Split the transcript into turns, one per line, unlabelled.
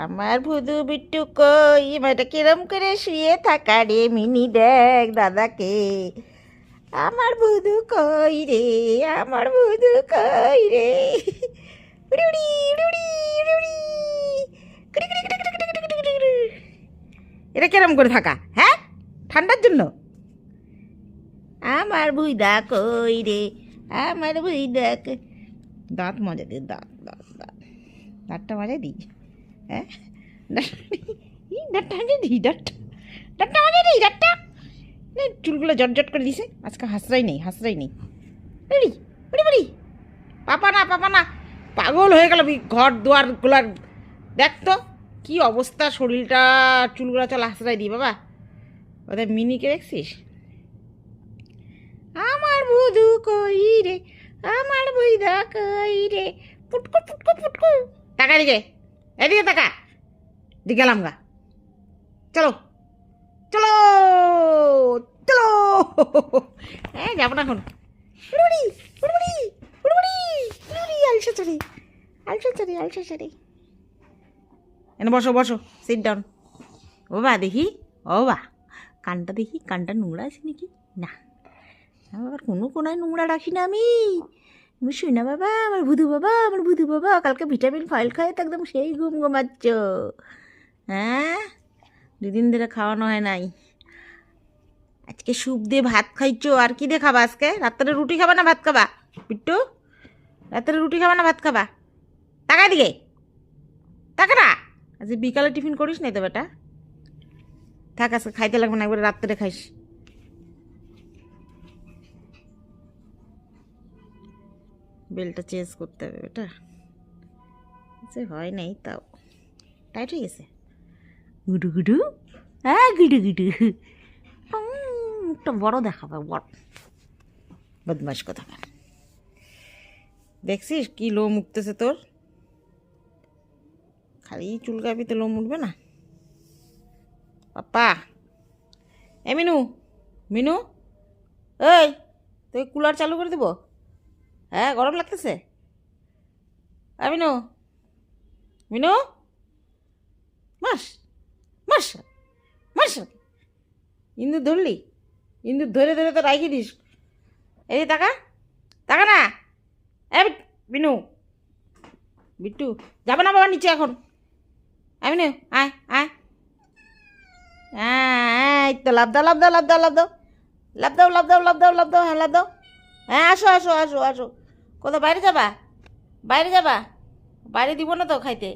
আমার ভুদু বিট্টু কই, এটা কিরম করে শুয়ে থাকা রে মিনি, দেখ দাদাকে। আমার ভুদু কই রে, আমার ভুদু কই রে। উড়ি উড়ি উড়ি উড়ি উড়ি কুড়ি কুড়ি কুড়ি কুড়ি কুড়ি কুড়ি কুড়ি কুড়ি। এটা কিরম করে থাকা, হ্যাঁ? ঠান্ডার জন্য। আমার ভুইদা কই রে, আমার ভুইদা কই। দাঁত মজা দি, দাঁত দাঁত দাঁত দাঁতটা মজা দি, হ্যাঁ? ডাক্তার ডাক্তার মজা নেই, ডাক্তার চুলগুলো জট করে দিছে আজকে। হাসরাই নেই, হাসরাই নেই। উড়ি উড়ি উড়ি। পাপা না, পাপা না, পাগল হয়ে গেল ঘর দুয়ারগুলার। দেখ তো কি অবস্থা শরীরটা, চুলগুলো চল হাসরাই দিই বাবা। ওদের মিনিকে দেখছিস? আমার বুধু কই রে, আমার বইদা কই রে, ফুটকু ফুটকু ফুটকু। টাকা দিকে, এদিকে টাকা দি, গেলাম গা। চলো চলো চলো। হ্যাঁ যাবো না এখন। উড়ুড়ি উড়ুড়ি উড়ুড়ি উড়ুড়ি। আলসা চড়ি, আলসা চড়ি, আলসা চড়ি। এনে বসো বসো, সিট ডাউন। ও বা দেখি, ও বা কানটা দেখি, কানটা নোংরা আছে নাকি না। আবার কোনো কোনায় নোংরা রাখি না আমি। আমি শুই না বাবা, আমার ভুধু বাবা, আমার ভুধু বাবা। কালকে ভিটামিন ফাইল খায় তো একদম সেই ঘুম ঘুমাচ্ছ, হ্যাঁ? 2 দিন ধরে খাওয়ানো হয় নাই। আজকে স্যুপ দিয়ে ভাত খাইছো, আর কি দিয়ে খাবা আজকে? রাত্রে রুটি খাবা না ভাত খাবা বিট্টু? রাত্রে রুটি খাবা না ভাত খাবা? টাকা দিকে, টাকা না। আজকে বিকালে টিফিন করিস নাই তো বেটা? থাক, আজকে খাইতে লাগবে না, একবারে রাত্রে খাইস। বেলটা চেঞ্জ করতে হবে বেটা, সে হয় নাই তাও। টাইট হয়ে গেছে। গুডু গুডু, হ্যাঁ গুডু গুডু। মুখটা বড় দেখাবে, বড় বদমাস কথা। দেখছিস কি লোম উঠতেছে তোর? খালি চুলকাবি তো লোম উঠবে না? পাপা, এ মিনু, মিনু, এই তুই কুলার চালু করে দেবো? হ্যাঁ গরম লাগতেছে। মিনু, মিনু, মাস মাস মাস। ইন্দুর ধরলি? ইন্দুর ধরে ধরে তো রাখি দিস। এই টাকা, টাকা না। এ বিনু, বিট্টু, যাবে না বাবা নিচে এখন। মিনু আয় আয়। হ্যাঁ এই তো, লাভ দাও লাভ দাও লাভ দাও লাভ দাও লাভ দাও লাভ দাও লাভ দাও লাভ দাও, হ্যাঁ লাভ দাও। হ্যাঁ আসো আসো আসো আসো। কোথাও বাইরে যাবা? বাইরে যাবা? বাইরে দিব না তো খাইতে।